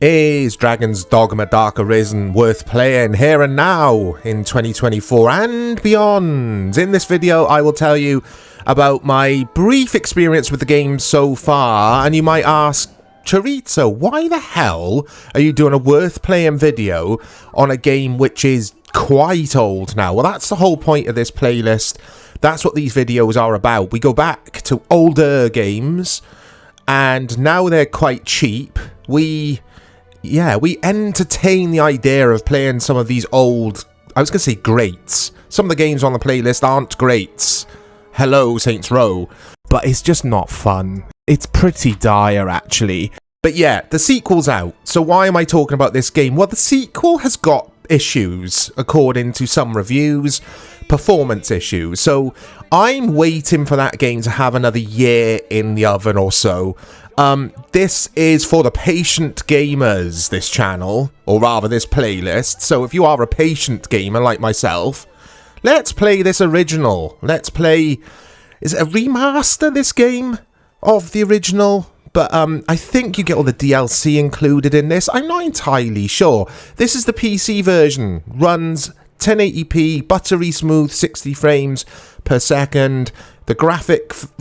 Is Dragon's Dogma Dark Arisen worth playing here and now in 2024 and beyond? In this video I will tell you about my brief experience with the game so far, and you might ask, Chorizo, why the hell are you doing a worth playing video on a game which is quite old now? Well, that's the whole point of this playlist. That's what these videos are about. We go back to older games and now they're quite cheap. We entertain the idea of playing some of these old, I was going to say greats. Some of the games on the playlist aren't greats. Hello, Saints Row. But it's just not fun. It's pretty dire, actually. But yeah, the sequel's out. So why am I talking about this game? Well, the sequel has got issues, according to some reviews. Performance issues. So I'm waiting for that game to have another year in the oven or so. This is for the patient gamers, this channel, or rather this playlist. So if you are a patient gamer like myself, let's play this original. Let's play, is it a remaster, this game, of the original? But I think you get all the DLC included in this. I'm not entirely sure. This is the PC version. Runs 1080p, buttery smooth, 60 frames per second. The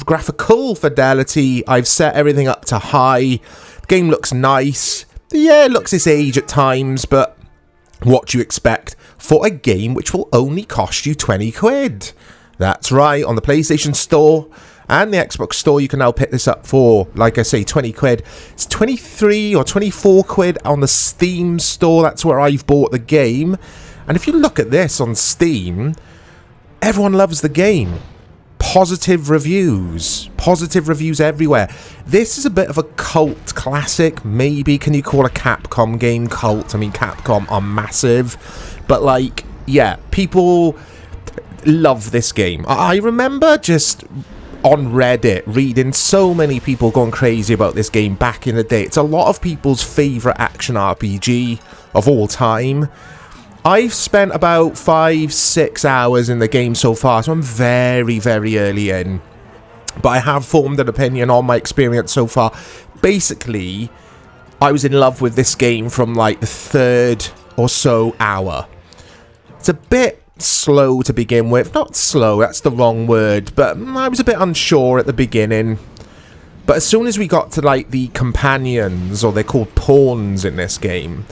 graphical fidelity, I've set everything up to high. The game looks nice. Yeah, it looks its age at times, but what do you expect for a game which will only cost you 20 quid? That's right, on the PlayStation Store and the Xbox Store, you can now pick this up for, like I say, 20 quid. It's 23 or 24 quid on the Steam Store. That's where I've bought the game. And if you look at this on Steam, everyone loves the game. Positive reviews everywhere. This is a bit of a cult classic, maybe. Can you call a Capcom game cult? I mean, Capcom are massive, but like, yeah, people love this game. I remember just on Reddit reading so many people going crazy about this game back in the day. It's a lot of people's favourite action RPG of all time. I've spent about 5-6 hours in the game so far, so I'm very, very early in. But I have formed an opinion on my experience so far. Basically, I was in love with this game from like the third or so hour. It's a bit slow to begin with. Not slow, that's the wrong word, but I was a bit unsure at the beginning. But as soon as we got to like the companions, or they're called pawns in this game,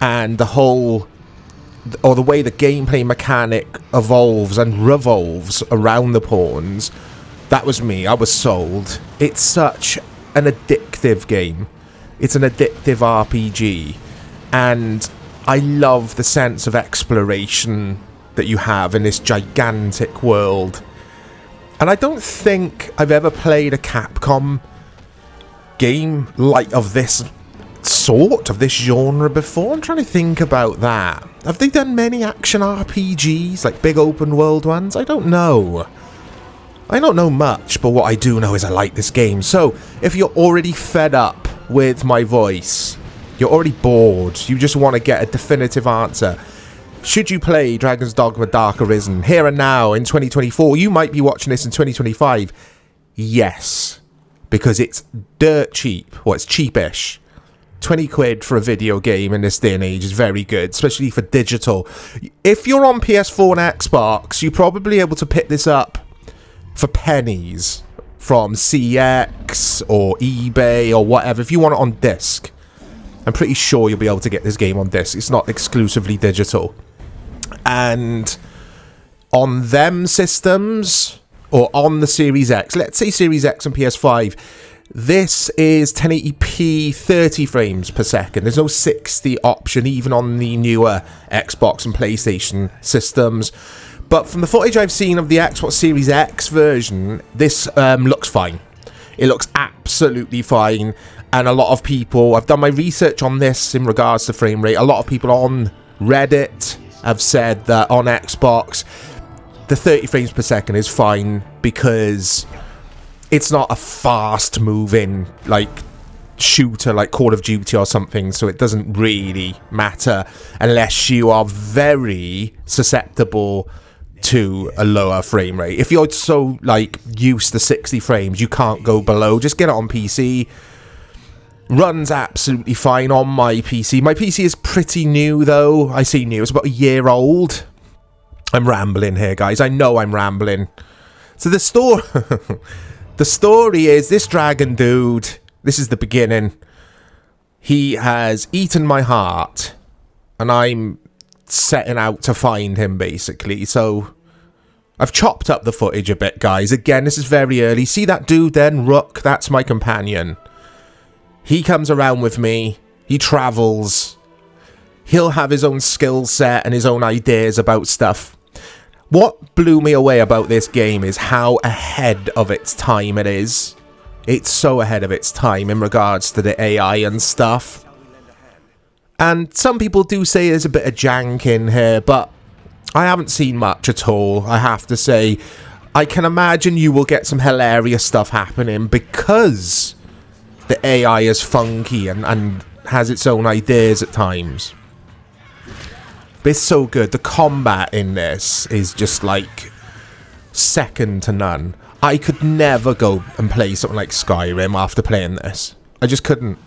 and the whole, or the way the gameplay mechanic evolves and revolves around the pawns, that was me. I was sold. It's such an addictive game. It's an addictive RPG, and I love the sense of exploration that you have in this gigantic world. And I don't think I've ever played a Capcom game like of this sort, of this genre before. I'm trying to think about that. Have they done many action RPGs, like big open world ones? I don't know. I don't know much, but what I do know is I like this game. So, if you're already fed up with my voice, you're already bored, you just want to get a definitive answer, should you play Dragon's Dogma Dark Arisen here and now in 2024? You might be watching this in 2025. Yes, because it's dirt cheap. Well, it's cheapish. 20 quid for a video game in this day and age is very good, especially for digital. If you're on PS4 and Xbox, you're probably able to pick this up for pennies from CX or eBay or whatever. If you want it on disc, I'm pretty sure you'll be able to get this game on disc. It's not exclusively digital. And on them systems, or on the Series X, let's say Series X and PS5, this is 1080p 30 frames per second. There's no 60 option even on the newer Xbox and PlayStation systems. But from the footage I've seen of the Xbox Series X version, this looks fine. It looks absolutely fine. And a lot of people, I've done my research on this in regards to frame rate. A lot of people on Reddit have said that on Xbox, the 30 frames per second is fine because it's not a fast moving like shooter like Call of Duty or something, so it doesn't really matter unless you are very susceptible to a lower frame rate. If you're so like used to 60 frames, you can't go below. Just get it on PC. Runs absolutely fine on my PC. My PC is pretty new, though. I say new, it's about a year old. I'm rambling here, guys. I know I'm rambling. So the story... the story is this dragon dude... This is the beginning. He has eaten my heart. And I'm setting out to find him, basically. So... I've chopped up the footage a bit, guys. Again, this is very early. See that dude then? Rook, that's my companion. He comes around with me. He travels. He'll have his own skill set and his own ideas about stuff. What blew me away about this game is how ahead of its time it is. It's so ahead of its time in regards to the AI and stuff. And some people do say there's a bit of jank in here, but I haven't seen much at all, I have to say. I can imagine you will get some hilarious stuff happening because the AI is funky and has its own ideas at times. But it's so good. The combat in this is just like second to none. I could never go and play something like Skyrim after playing this. I just couldn't.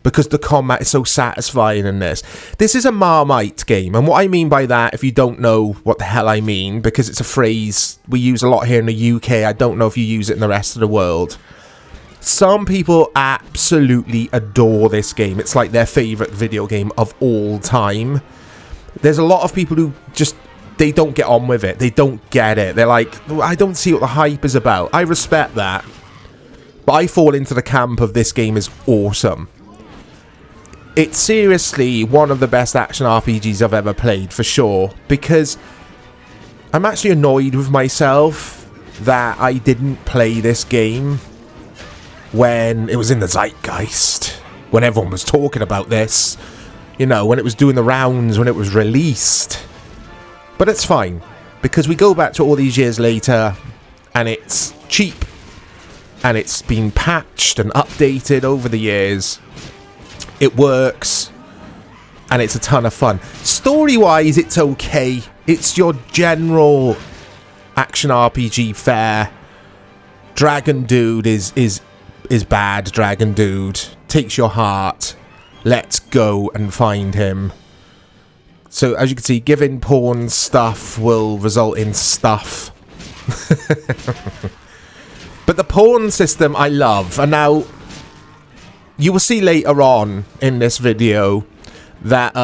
Because the combat is so satisfying in this. This is a Marmite game. And what I mean by that, if you don't know what the hell I mean, because it's a phrase we use a lot here in the UK. I don't know if you use it in the rest of the world. Some people absolutely adore this game. It's like their favourite video game of all time. There's a lot of people who just, they don't get on with it. They don't get it. They're like, I don't see what the hype is about. I respect that. But I fall into the camp of this game is awesome. It's seriously one of the best action RPGs I've ever played, for sure. Because I'm actually annoyed with myself that I didn't play this game when it was in the zeitgeist, when everyone was talking about this, you know, when it was doing the rounds, when it was released. But it's fine, because we go back to all these years later, and it's cheap, and it's been patched and updated over the years. It works, and it's a ton of fun. Story-wise, it's okay. It's your general action RPG fare. Dragon Dude is bad. Dragon Dude takes your heart. Let's go and find him. So as you can see, giving pawns stuff will result in stuff. But the pawn system I love. And now you will see later on in this video that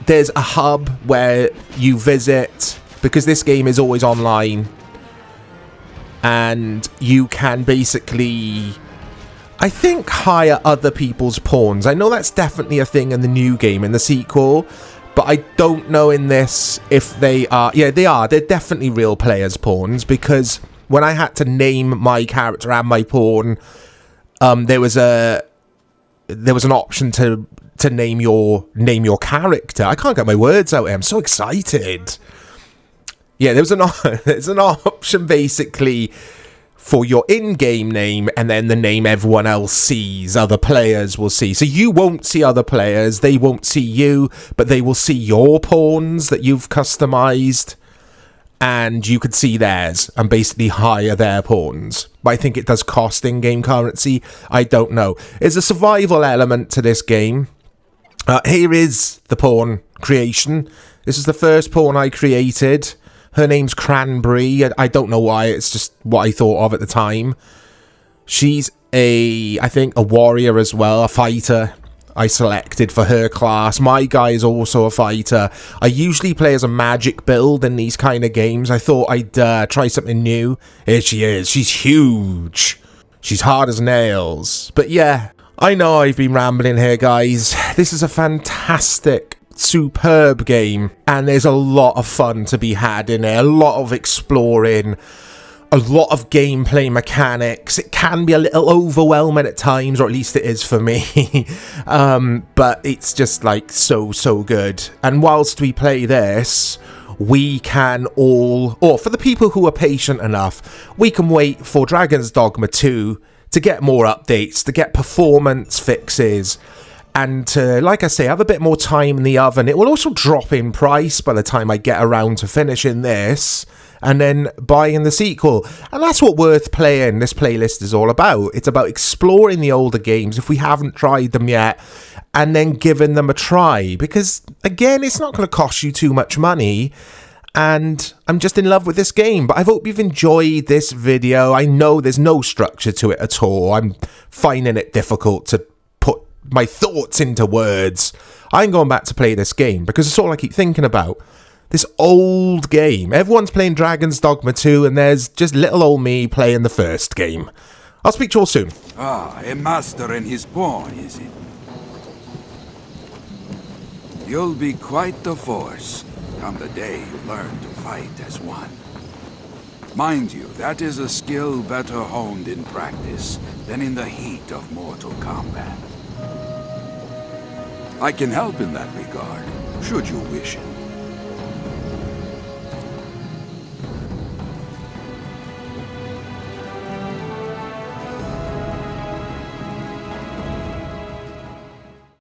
there's a hub where you visit, because this game is always online, and you can basically, I think, hire other people's pawns. I know that's definitely a thing in the new game, in the sequel, but I don't know in this if they are. Yeah, they are. They're definitely real players' pawns, because when I had to name my character and my pawn, there was an option to name your character. I can't get my words out here. I'm so excited. Yeah, there's an option basically for your in-game name, and then the name everyone else sees, other players will see. So you won't see other players, they won't see you, but they will see your pawns that you've customized, and you could see theirs and basically hire their pawns. But I think it does cost in-game currency. I don't know. There's a survival element to this game. Here is the pawn creation. This is the first pawn I created. Her name's Cranberry. I don't know why. It's just what I thought of at the time. She's I think a warrior as well, a fighter. I selected for her class. My guy is also a fighter. I usually play as a magic build in these kind of games. I thought I'd try something new. Here she is. She's huge. She's hard as nails. But yeah, I know I've been rambling here, guys. This is a fantastic, superb game, and there's a lot of fun to be had in there. A lot of exploring. A lot of gameplay mechanics. It can be a little overwhelming at times, or at least it is for me. But it's just like so good. And whilst we play this, we can all, or for the people who are patient enough, we can wait for Dragon's Dogma 2 to get more updates, to get performance fixes, and to, like I say, have a bit more time in the oven. It will also drop in price by the time I get around to finishing this. and then buying the sequel. And that's what Worth Playing, this playlist, is all about. It's about exploring the older games if we haven't tried them yet, and then giving them a try. Because, again, it's not going to cost you too much money, and I'm just in love with this game. But I hope you've enjoyed this video. I know there's no structure to it at all. I'm finding it difficult to put my thoughts into words. I'm going back to play this game because it's all I keep thinking about. This old game. Everyone's playing Dragon's Dogma 2, and there's just little old me playing the first game. I'll speak to you all soon. Ah, a master and his pawn, is it? You'll be quite the force come the day you learn to fight as one. Mind you, that is a skill better honed in practice than in the heat of mortal combat. I can help in that regard, should you wish it.